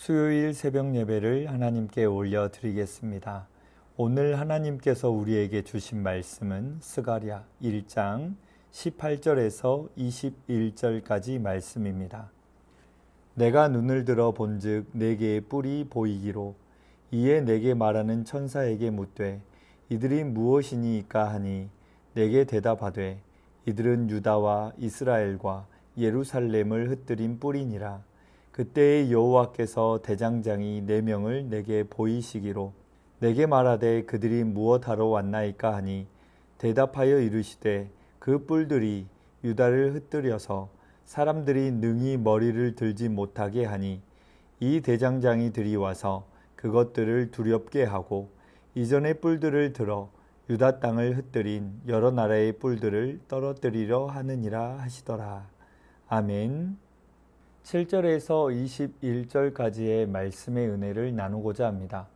수요일 새벽 예배를 하나님께 올려드리겠습니다. 오늘 하나님께서 우리에게 주신 말씀은 스가랴 1장 18절에서 21절까지 말씀입니다. 내가 눈을 들어 본즉 네개의 뿔이 보이기로 이에 내게 말하는 천사에게 묻되 이들이 무엇이니까 하니 내게 대답하되 이들은 유다와 이스라엘과 예루살렘을 흩뜨린 뿔이니라. 그때의 여호와께서 대장장이 4명을 내게 보이시기로 내게 말하되 그들이 무엇하러 왔나이까 하니 대답하여 이르시되 그 뿔들이 유다를 흩뜨려서 사람들이 능히 머리를 들지 못하게 하니 이 대장장이 들이와서 그것들을 두렵게 하고 이전의 뿔들을 들어 유다 땅을 흩뜨린 여러 나라의 뿔들을 떨어뜨리려 하느니라 하시더라. 아멘. 7절에서 21절까지의 말씀의 은혜를 나누고자 합니다.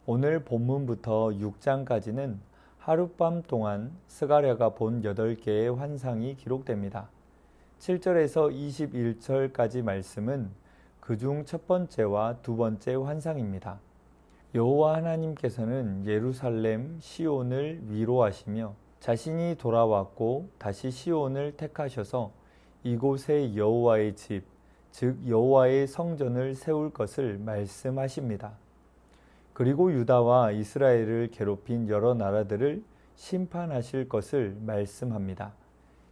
오늘 본문부터 6장까지는 하룻밤 동안 스가랴가 본 8개의 환상이 기록됩니다. 7절에서 21절까지 말씀은 그중 첫 번째와 두 번째 환상입니다. 여호와 하나님께서는 예루살렘 시온을 위로하시며 자신이 돌아왔고 다시 시온을 택하셔서 이곳에 여호와의 집, 즉 여호와의 성전을 세울 것을 말씀하십니다. 그리고 유다와 이스라엘을 괴롭힌 여러 나라들을 심판하실 것을 말씀합니다.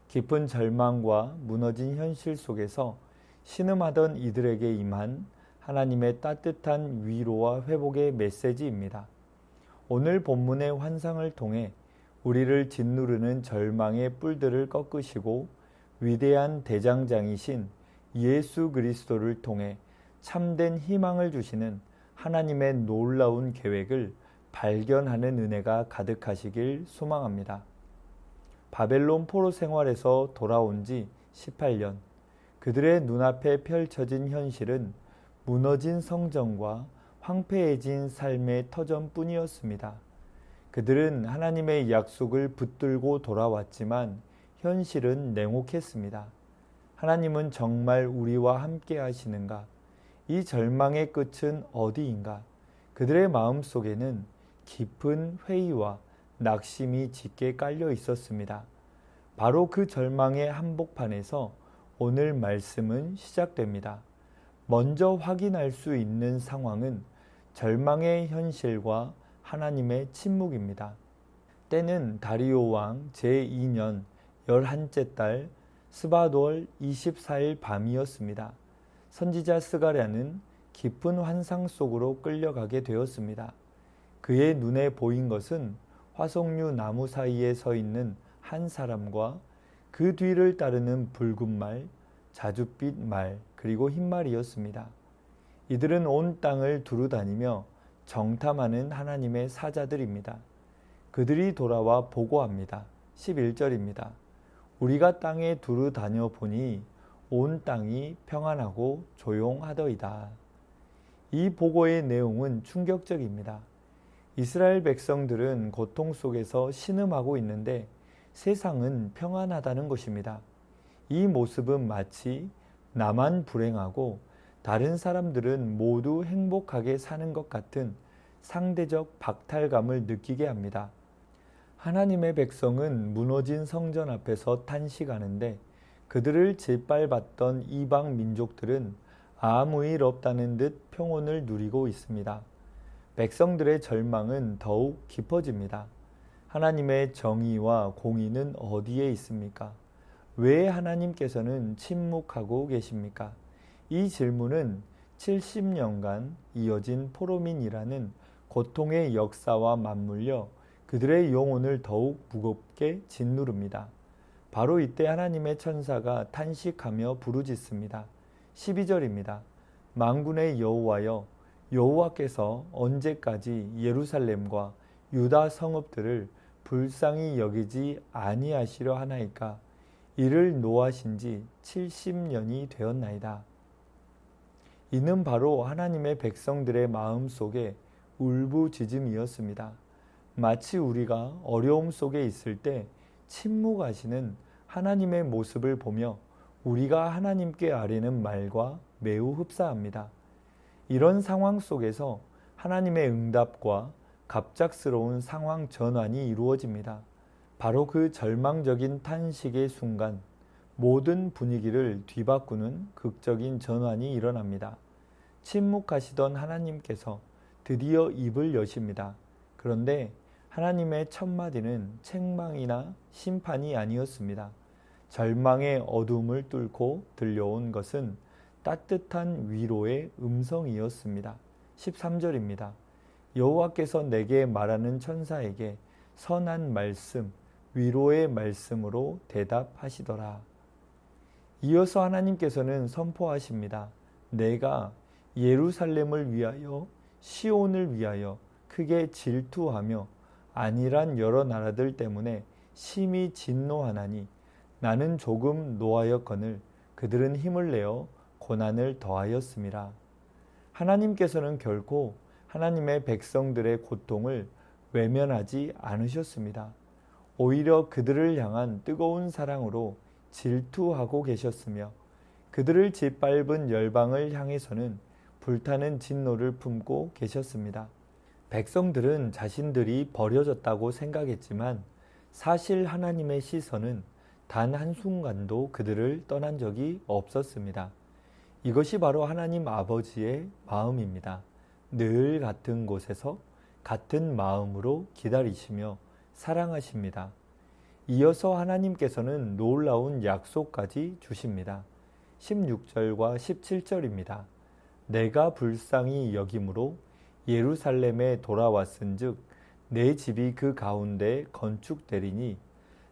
깊은 절망과 무너진 현실 속에서 신음하던 이들에게 임한 하나님의 따뜻한 위로와 회복의 메시지입니다. 오늘 본문의 환상을 통해 우리를 짓누르는 절망의 뿔들을 꺾으시고 위대한 대장장이신 예수 그리스도를 통해 참된 희망을 주시는 하나님의 놀라운 계획을 발견하는 은혜가 가득하시길 소망합니다. 바벨론 포로 생활에서 돌아온 지 18년, 그들의 눈앞에 펼쳐진 현실은 무너진 성전과 황폐해진 삶의 터전뿐이었습니다. 그들은 하나님의 약속을 붙들고 돌아왔지만 현실은 냉혹했습니다. 하나님은 정말 우리와 함께 하시는가? 이 절망의 끝은 어디인가? 그들의 마음 속에는 깊은 회의와 낙심이 짙게 깔려 있었습니다. 바로 그 절망의 한복판에서 오늘 말씀은 시작됩니다. 먼저 확인할 수 있는 상황은 절망의 현실과 하나님의 침묵입니다. 때는 다리오 왕 제2년 11째 달 스바돌 24일 밤이었습니다. 선지자 스가랴는 깊은 환상 속으로 끌려가게 되었습니다. 그의 눈에 보인 것은 화석류 나무 사이에 서 있는 한 사람과 그 뒤를 따르는 붉은 말, 자줏빛 말, 그리고 흰 말이었습니다. 이들은 온 땅을 두루다니며 정탐하는 하나님의 사자들입니다. 그들이 돌아와 보고합니다. 11절입니다. 우리가 땅에 두루 다녀 보니 온 땅이 평안하고 조용하더이다. 이 보고의 내용은 충격적입니다. 이스라엘 백성들은 고통 속에서 신음하고 있는데 세상은 평안하다는 것입니다. 이 모습은 마치 나만 불행하고 다른 사람들은 모두 행복하게 사는 것 같은 상대적 박탈감을 느끼게 합니다. 하나님의 백성은 무너진 성전 앞에서 탄식하는데 그들을 짓밟았던 이방 민족들은 아무 일 없다는 듯 평온을 누리고 있습니다. 백성들의 절망은 더욱 깊어집니다. 하나님의 정의와 공의는 어디에 있습니까? 왜 하나님께서는 침묵하고 계십니까? 이 질문은 70년간 이어진 포로민이라는 고통의 역사와 맞물려 그들의 영혼을 더욱 무겁게 짓누릅니다. 바로 이때 하나님의 천사가 탄식하며 부르짖습니다. 12절입니다. 만군의 여호와여, 여호와께서 언제까지 예루살렘과 유다 성읍들을 불쌍히 여기지 아니하시려 하나이까? 이를 노하신 지 70년이 되었나이다. 이는 바로 하나님의 백성들의 마음 속에 울부짖음이었습니다. 마치 우리가 어려움 속에 있을 때 침묵하시는 하나님의 모습을 보며 우리가 하나님께 아뢰는 말과 매우 흡사합니다. 이런 상황 속에서 하나님의 응답과 갑작스러운 상황 전환이 이루어집니다. 바로 그 절망적인 탄식의 순간 모든 분위기를 뒤바꾸는 극적인 전환이 일어납니다. 침묵하시던 하나님께서 드디어 입을 여십니다. 그런데 하나님의 첫 마디는 책망이나 심판이 아니었습니다. 절망의 어둠을 뚫고 들려온 것은 따뜻한 위로의 음성이었습니다. 13절입니다. 여호와께서 내게 말하는 천사에게 선한 말씀, 위로의 말씀으로 대답하시더라. 이어서 하나님께서는 선포하십니다. 내가 예루살렘을 위하여 시온을 위하여 크게 질투하며 안일한 여러 나라들 때문에 심히 진노하나니 나는 조금 노하였거늘 그들은 힘을 내어 고난을 더하였음이라. 하나님께서는 결코 하나님의 백성들의 고통을 외면하지 않으셨습니다. 오히려 그들을 향한 뜨거운 사랑으로 질투하고 계셨으며 그들을 짓밟은 열방을 향해서는 불타는 진노를 품고 계셨습니다. 백성들은 자신들이 버려졌다고 생각했지만 사실 하나님의 시선은 단 한순간도 그들을 떠난 적이 없었습니다. 이것이 바로 하나님 아버지의 마음입니다. 늘 같은 곳에서 같은 마음으로 기다리시며 사랑하십니다. 이어서 하나님께서는 놀라운 약속까지 주십니다. 16절과 17절입니다. 내가 불쌍히 여김으로 예루살렘에 돌아왔은즉 내 집이 그 가운데 건축되리니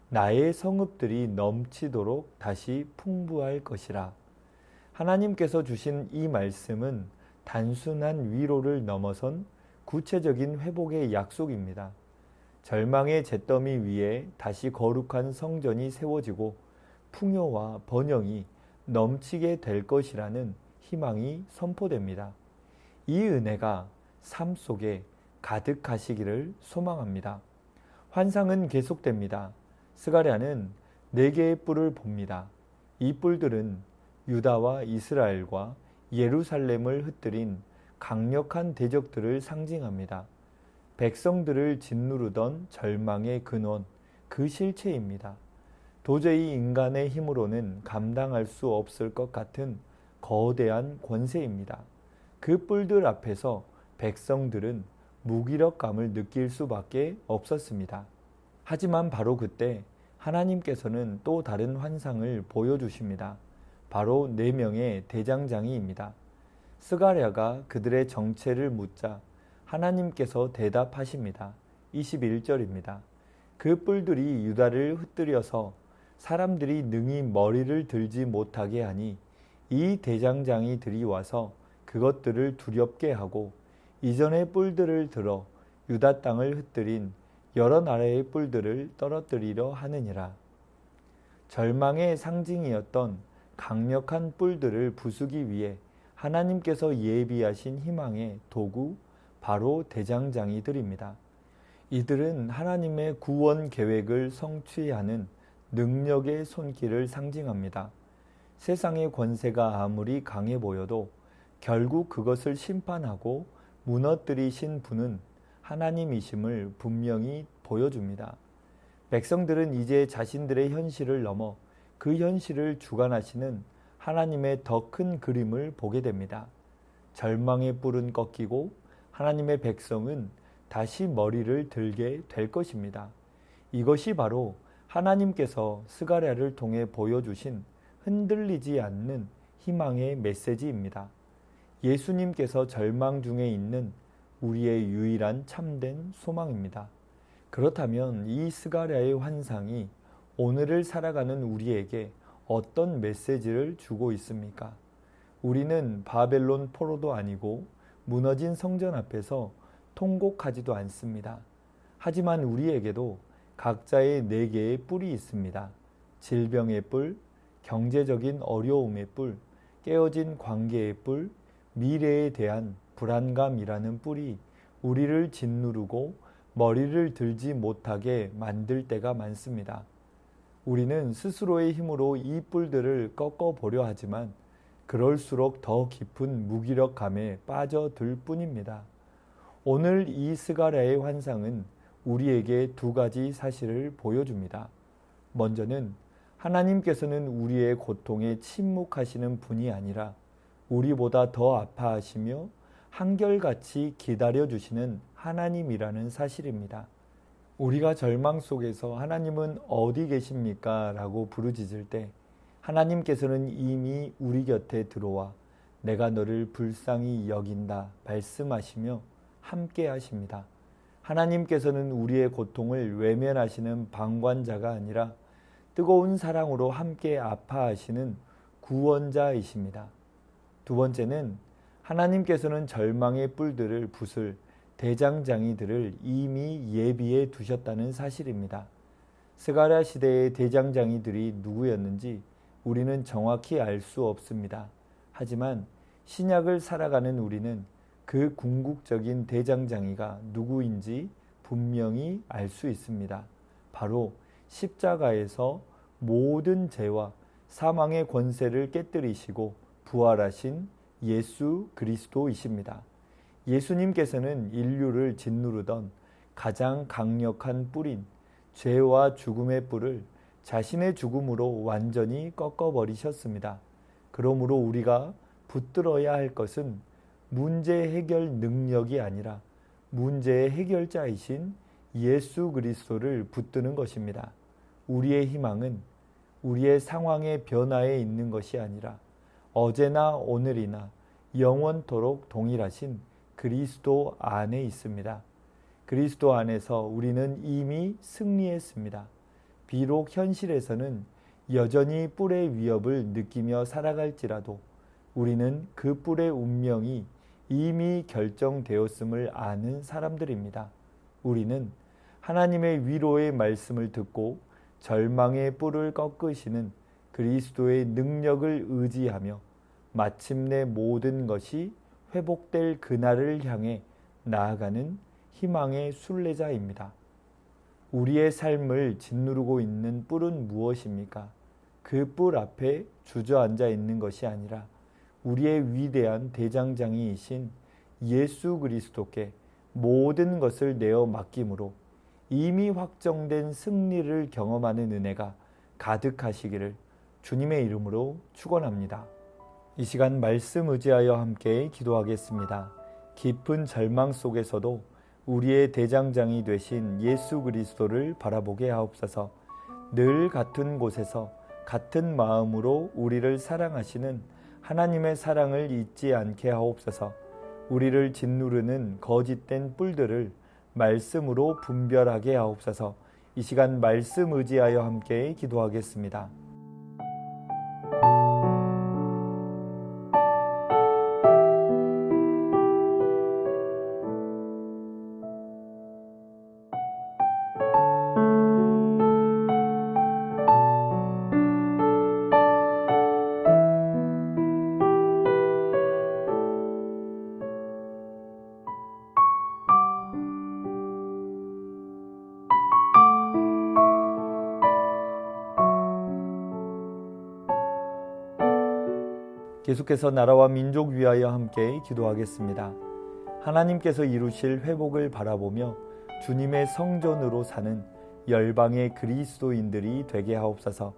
나의 성읍들이 넘치도록 다시 풍부할 것이라. 하나님께서 주신 이 말씀은 단순한 위로를 넘어선 구체적인 회복의 약속입니다. 절망의 잿더미 위에 다시 거룩한 성전이 세워지고 풍요와 번영이 넘치게 될 것이라는 희망이 선포됩니다. 이 은혜가 삶 속에 가득하시기를 소망합니다. 환상은 계속됩니다. 스가랴는 4개의 뿔을 봅니다. 이 뿔들은 유다와 이스라엘과 예루살렘을 흩뜨린 강력한 대적들을 상징합니다. 백성들을 짓누르던 절망의 근원, 그 실체입니다. 도저히 인간의 힘으로는 감당할 수 없을 것 같은 거대한 권세입니다. 그 뿔들 앞에서 백성들은 무기력감을 느낄 수밖에 없었습니다. 하지만 바로 그때 하나님께서는 또 다른 환상을 보여주십니다. 바로 4명의 대장장이입니다. 스가랴가 그들의 정체를 묻자 하나님께서 대답하십니다. 21절입니다. 그 뿔들이 유다를 흩뜨려서 사람들이 능히 머리를 들지 못하게 하니 이 대장장이들이 와서 그것들을 두렵게 하고 이전의 뿔들을 들어 유다 땅을 흩뜨린 여러 나라의 뿔들을 떨어뜨리려 하느니라. 절망의 상징이었던 강력한 뿔들을 부수기 위해 하나님께서 예비하신 희망의 도구, 바로 대장장이들입니다. 이들은 하나님의 구원 계획을 성취하는 능력의 손길을 상징합니다. 세상의 권세가 아무리 강해 보여도 결국 그것을 심판하고 무너뜨리신 분은 하나님이심을 분명히 보여줍니다. 백성들은 이제 자신들의 현실을 넘어 그 현실을 주관하시는 하나님의 더 큰 그림을 보게 됩니다. 절망의 뿔은 꺾이고 하나님의 백성은 다시 머리를 들게 될 것입니다. 이것이 바로 하나님께서 스가랴를 통해 보여주신 흔들리지 않는 희망의 메시지입니다. 예수님께서 절망 중에 있는 우리의 유일한 참된 소망입니다. 그렇다면 이 스가랴의 환상이 오늘을 살아가는 우리에게 어떤 메시지를 주고 있습니까? 우리는 바벨론 포로도 아니고 무너진 성전 앞에서 통곡하지도 않습니다. 하지만 우리에게도 각자의 4개의 뿔이 있습니다. 질병의 뿔, 경제적인 어려움의 뿔, 깨어진 관계의 뿔, 미래에 대한 불안감이라는 뿔이 우리를 짓누르고 머리를 들지 못하게 만들 때가 많습니다. 우리는 스스로의 힘으로 이 뿔들을 꺾어보려 하지만 그럴수록 더 깊은 무기력감에 빠져들 뿐입니다. 오늘 이 스가랴의 환상은 우리에게 두 가지 사실을 보여줍니다. 먼저는 하나님께서는 우리의 고통에 침묵하시는 분이 아니라 우리보다 더 아파하시며 한결같이 기다려주시는 하나님이라는 사실입니다. 우리가 절망 속에서 하나님은 어디 계십니까? 라고 부르짖을 때 하나님께서는 이미 우리 곁에 들어와 내가 너를 불쌍히 여긴다 말씀하시며 함께 하십니다. 하나님께서는 우리의 고통을 외면하시는 방관자가 아니라 뜨거운 사랑으로 함께 아파하시는 구원자이십니다. 두 번째는 하나님께서는 절망의 뿔들을 부술 대장장이들을 이미 예비해 두셨다는 사실입니다. 스가랴 시대의 대장장이들이 누구였는지 우리는 정확히 알 수 없습니다. 하지만 신약을 살아가는 우리는 그 궁극적인 대장장이가 누구인지 분명히 알 수 있습니다. 바로 십자가에서 모든 죄와 사망의 권세를 깨뜨리시고 부활하신 예수 그리스도이십니다. 예수님께서는 인류를 짓누르던 가장 강력한 뿔인 죄와 죽음의 뿔을 자신의 죽음으로 완전히 꺾어버리셨습니다. 그러므로 우리가 붙들어야 할 것은 문제 해결 능력이 아니라 문제의 해결자이신 예수 그리스도를 붙드는 것입니다. 우리의 희망은 우리의 상황의 변화에 있는 것이 아니라 어제나 오늘이나 영원토록 동일하신 그리스도 안에 있습니다. 그리스도 안에서 우리는 이미 승리했습니다. 비록 현실에서는 여전히 뿔의 위협을 느끼며 살아갈지라도 우리는 그 뿔의 운명이 이미 결정되었음을 아는 사람들입니다. 우리는 하나님의 위로의 말씀을 듣고 절망의 뿔을 꺾으시는 그리스도의 능력을 의지하며 마침내 모든 것이 회복될 그날을 향해 나아가는 희망의 순례자입니다. 우리의 삶을 짓누르고 있는 뿔은 무엇입니까? 그 뿔 앞에 주저앉아 있는 것이 아니라 우리의 위대한 대장장이이신 예수 그리스도께 모든 것을 내어 맡김으로 이미 확정된 승리를 경험하는 은혜가 가득하시기를 주님의 이름으로 축원합니다. 이 시간 말씀 의지하여 함께 기도하겠습니다. 깊은 절망 속에서도 우리의 대장장이 되신 예수 그리스도를 바라보게 하옵소서. 늘 같은 곳에서 같은 마음으로 우리를 사랑하시는 하나님의 사랑을 잊지 않게 하옵소서. 우리를 짓누르는 거짓된 뿔들을 말씀으로 분별하게 하옵소서. 이 시간 말씀 의지하여 함께 기도하겠습니다. 계속해서 나라와 민족 위하여 함께 기도하겠습니다. 하나님께서 이루실 회복을 바라보며 주님의 성전으로 사는 열방의 그리스도인들이 되게 하옵소서.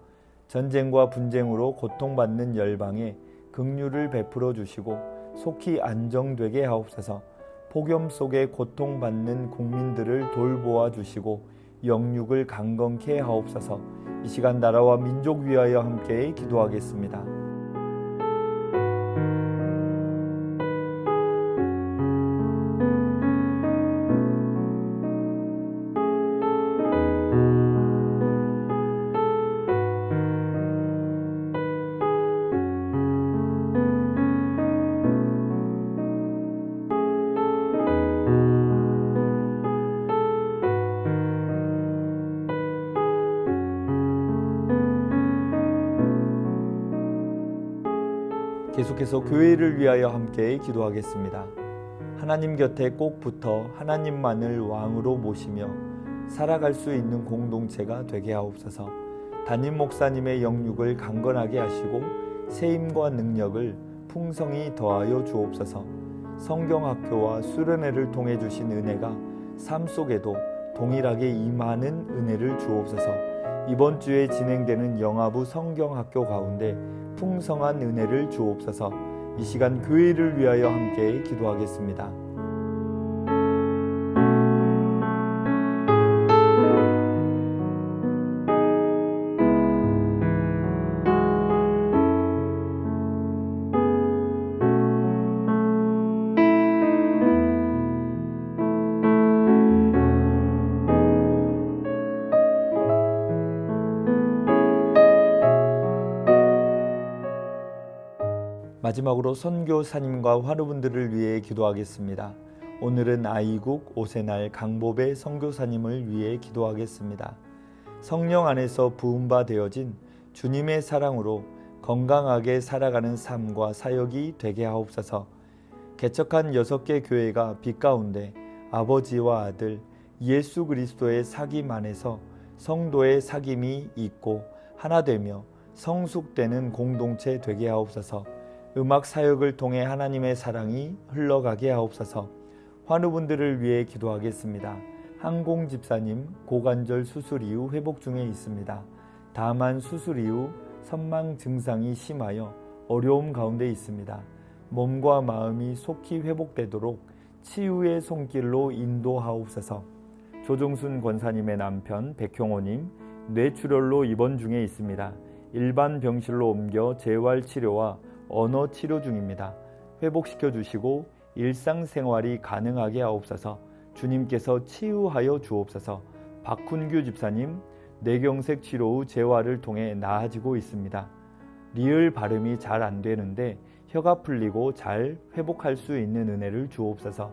전쟁과 분쟁으로 고통받는 열방에 긍휼을 베풀어 주시고 속히 안정되게 하옵소서. 폭염 속에 고통받는 국민들을 돌보아 주시고 영육을 강건케 하옵소서. 이 시간 나라와 민족 위하여 함께 기도하겠습니다. 계속해서 교회를 위하여 함께 기도하겠습니다. 하나님 곁에 꼭 붙어 하나님만을 왕으로 모시며 살아갈 수 있는 공동체가 되게 하옵소서. 담임 목사님의 영육을 강건하게 하시고 세임과 능력을 풍성히 더하여 주옵소서. 성경학교와 수련회를 통해 주신 은혜가 삶 속에도 동일하게 임하는 은혜를 주옵소서. 이번 주에 진행되는 영아부 성경학교 가운데 풍성한 은혜를 주옵소서. 이 시간 교회를 위하여 함께 기도하겠습니다. 마지막으로 선교사님과 환우분들을 위해 기도하겠습니다. 오늘은 아이국 오세날 강보배 선교사님을 위해 기도하겠습니다. 성령 안에서 부음바 되어진 주님의 사랑으로 건강하게 살아가는 삶과 사역이 되게 하옵소서. 개척한 6개 교회가 빛 가운데 아버지와 아들 예수 그리스도의 사귐 안에서 성도의 사귐이 있고 하나 되며 성숙되는 공동체 되게 하옵소서. 음악 사역을 통해 하나님의 사랑이 흘러가게 하옵소서. 환우분들을 위해 기도하겠습니다. 항공 집사님 고관절 수술 이후 회복 중에 있습니다. 다만 수술 이후 선망 증상이 심하여 어려움 가운데 있습니다. 몸과 마음이 속히 회복되도록 치유의 손길로 인도하옵소서. 조종순 권사님의 남편 백형호님 뇌출혈로 입원 중에 있습니다. 일반 병실로 옮겨 재활치료와 언어 치료 중입니다. 회복시켜 주시고 일상생활이 가능하게 하옵소서. 주님께서 치유하여 주옵소서. 박훈규 집사님 뇌경색 치료 후 재활을 통해 나아지고 있습니다. 리을 발음이 잘 안 되는데 혀가 풀리고 잘 회복할 수 있는 은혜를 주옵소서.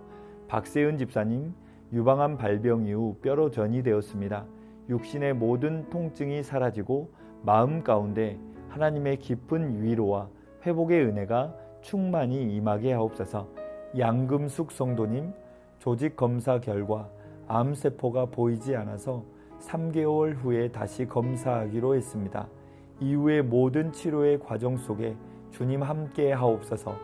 박세은 집사님 유방암 발병 이후 뼈로 전이 되었습니다. 육신의 모든 통증이 사라지고 마음 가운데 하나님의 깊은 위로와 회복의 은혜가 충만히 임하게 하옵소서. 양금숙 성도님 조직 검사 결과 암세포가 보이지 않아서 3개월 후에 다시 검사하기로 했습니다. 이후의 모든 치료의 과정 속에 주님 함께 하옵소서.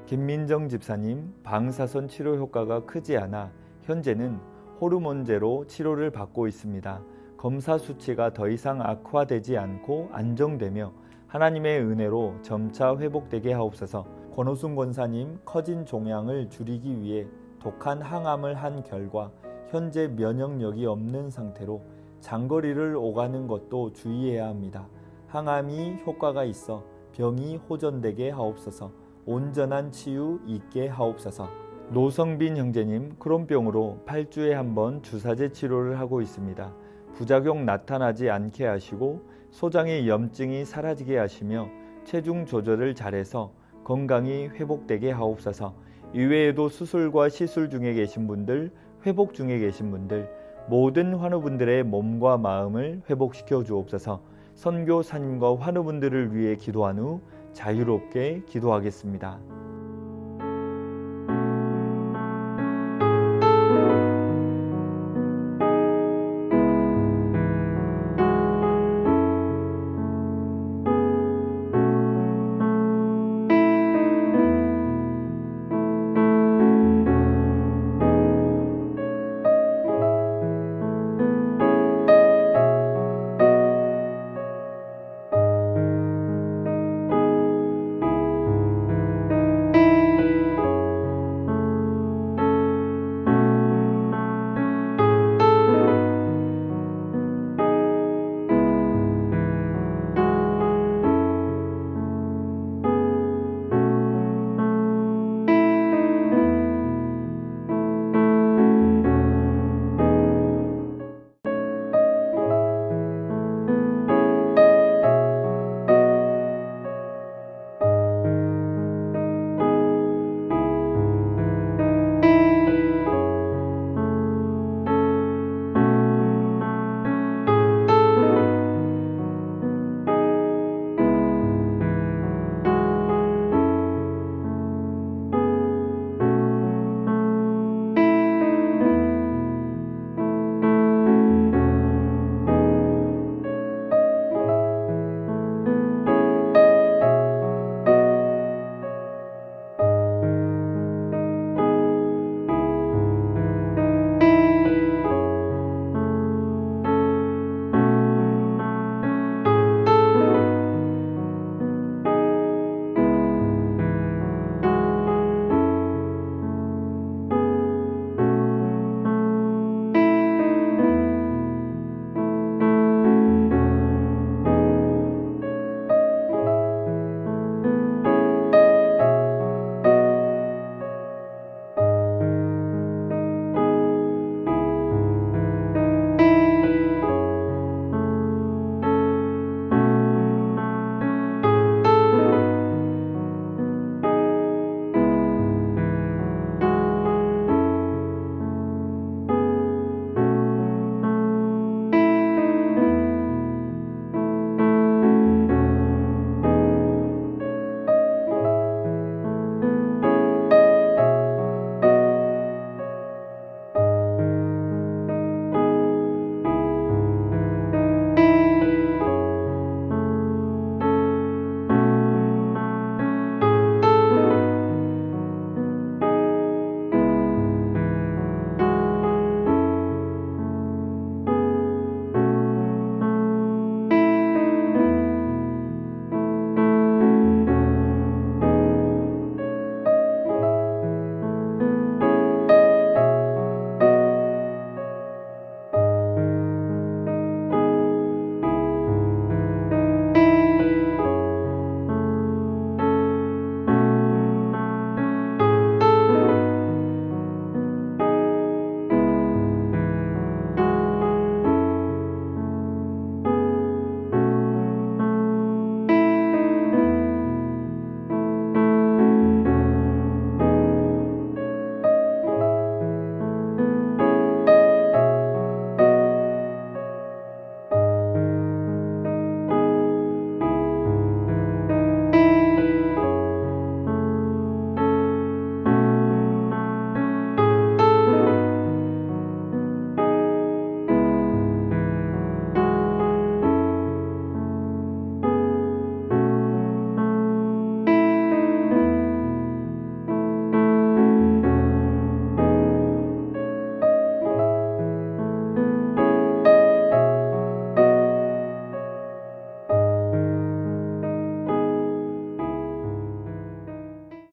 김민정 집사님 방사선 치료 효과가 크지 않아 현재는 호르몬제로 치료를 받고 있습니다. 검사 수치가 더 이상 악화되지 않고 안정되며 하나님의 은혜로 점차 회복되게 하옵소서. 권호순 권사님 커진 종양을 줄이기 위해 독한 항암을 한 결과 현재 면역력이 없는 상태로 장거리를 오가는 것도 주의해야 합니다. 항암이 효과가 있어 병이 호전되게 하옵소서. 온전한 치유 있게 하옵소서. 노성빈 형제님 크론병으로 8주에 한 번 주사제 치료를 하고 있습니다. 부작용 나타나지 않게 하시고 소장의 염증이 사라지게 하시며 체중 조절을 잘해서 건강이 회복되게 하옵소서. 이외에도 수술과 시술 중에 계신 분들, 회복 중에 계신 분들, 모든 환우분들의 몸과 마음을 회복시켜 주옵소서. 선교사님과 환우분들을 위해 기도한 후 자유롭게 기도하겠습니다.